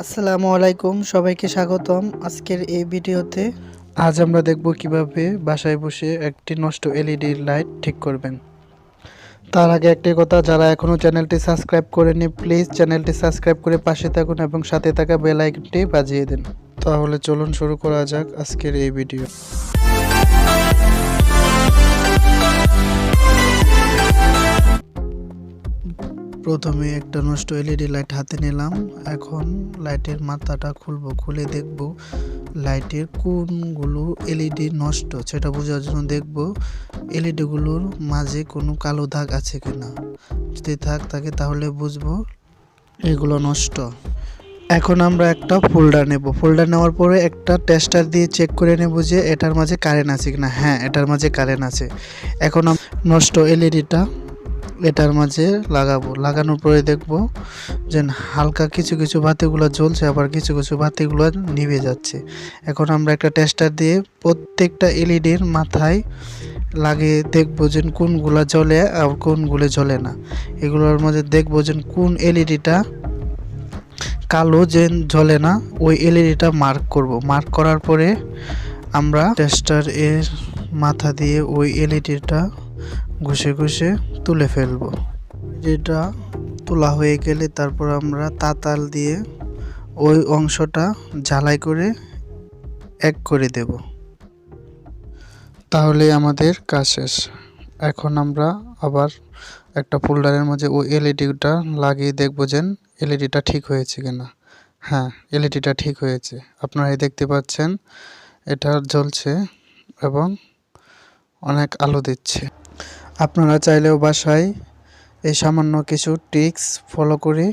আসসালামু আলাইকুম, সবাইকে স্বাগতম আজকের এই ভিডিওতে। আজ আমরা দেখব কিভাবে বাসায় বসে একটি নষ্ট এলইডি লাইট ঠিক করবেন। তার আগে একটি কথা, যারা এখনও চ্যানেলটি সাবস্ক্রাইব করেনি প্লিজ চ্যানেলটি সাবস্ক্রাইব করে পাশে থাকুন এবং সাথে থাকা বেল আইকনটি বাজিয়ে দিন। তাহলে চলুন শুরু করা যাক আজকের এই ভিডিও। প্রথমে একটা নষ্ট এলইডি লাইট হাতে নিলাম। এখন লাইটের মাথাটা খুলবো, খুলে দেখব লাইটের কোনগুলো এলইডি নষ্ট সেটা বোঝার জন্য দেখব এলইডিগুলোর মাঝে কোনো কালো দাগ আছে কিনা। যদি থাকে তাহলে বুঝবো এগুলো নষ্ট। এখন আমরা একটা ফোল্ডার নেব। ফোল্ডার নেওয়ার পরে একটা টেস্টার দিয়ে চেক করে নেব যে এটার মাঝে কারেন্ট আছে কিনা। হ্যাঁ, এটার মাঝে কারেন্ট আছে। এখন নষ্ট এলইডিটা এটার মাঝে লাগাবো। লাগানোর পরে দেখব যে হালকা কিছু কিছু বাতিগুলো জ্বলছে, আবার কিছু কিছু বাতিগুলো নিভে যাচ্ছে। এখন আমরা একটা টেস্টার দিয়ে প্রত্যেকটা এলইডির মাথায় লাগিয়ে দেখব যে কোনগুলো জ্বলে আর কোনগুলো জ্বলে না। এগুলোর মধ্যে দেখব যে কোন এলইডিটা কালো যে জ্বলে না ওই এলইডিটা মার্ক করব। মার্ক করার পরে আমরা টেস্টার এর মাথা দিয়ে ওই এলইডিটা ঘষে ঘষে তুলে ফেলবো। যেটা তোলা হয়ে গেলে তারপর আমরা তাতাল দিয়ে ওই অংশটা ঝালাই করে এক করে দেব। তাহলে আমাদের কাজ শেষ। এখন আমরা আবার একটা ফোল্ডারের মধ্যে ওই এলইডিটা লাগিয়ে দেখবো যে এলইডিটা ঠিক হয়েছে কিনা। হ্যাঁ, এলইডিটা ঠিক হয়েছে। আপনারা দেখতে পাচ্ছেন এটা জ্বলছে এবং অনেক আলো দিচ্ছে। আপনারা চাইলেও বাসায় এই সামান্য কিছু ট্রিক্স ফলো করে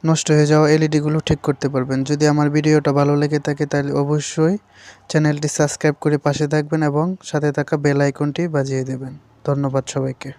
নষ্ট হয়ে যাওয়া এলইডিগুলো ঠিক করতে পারবেন। যদি আমার ভিডিওটা ভালো লেগে থাকে তাহলে অবশ্যই চ্যানেলটি সাবস্ক্রাইব করে পাশে থাকবেন এবং সাথে থাকা বেল আইকনটি বাজিয়ে দেবেন। ধন্যবাদ সবাইকে।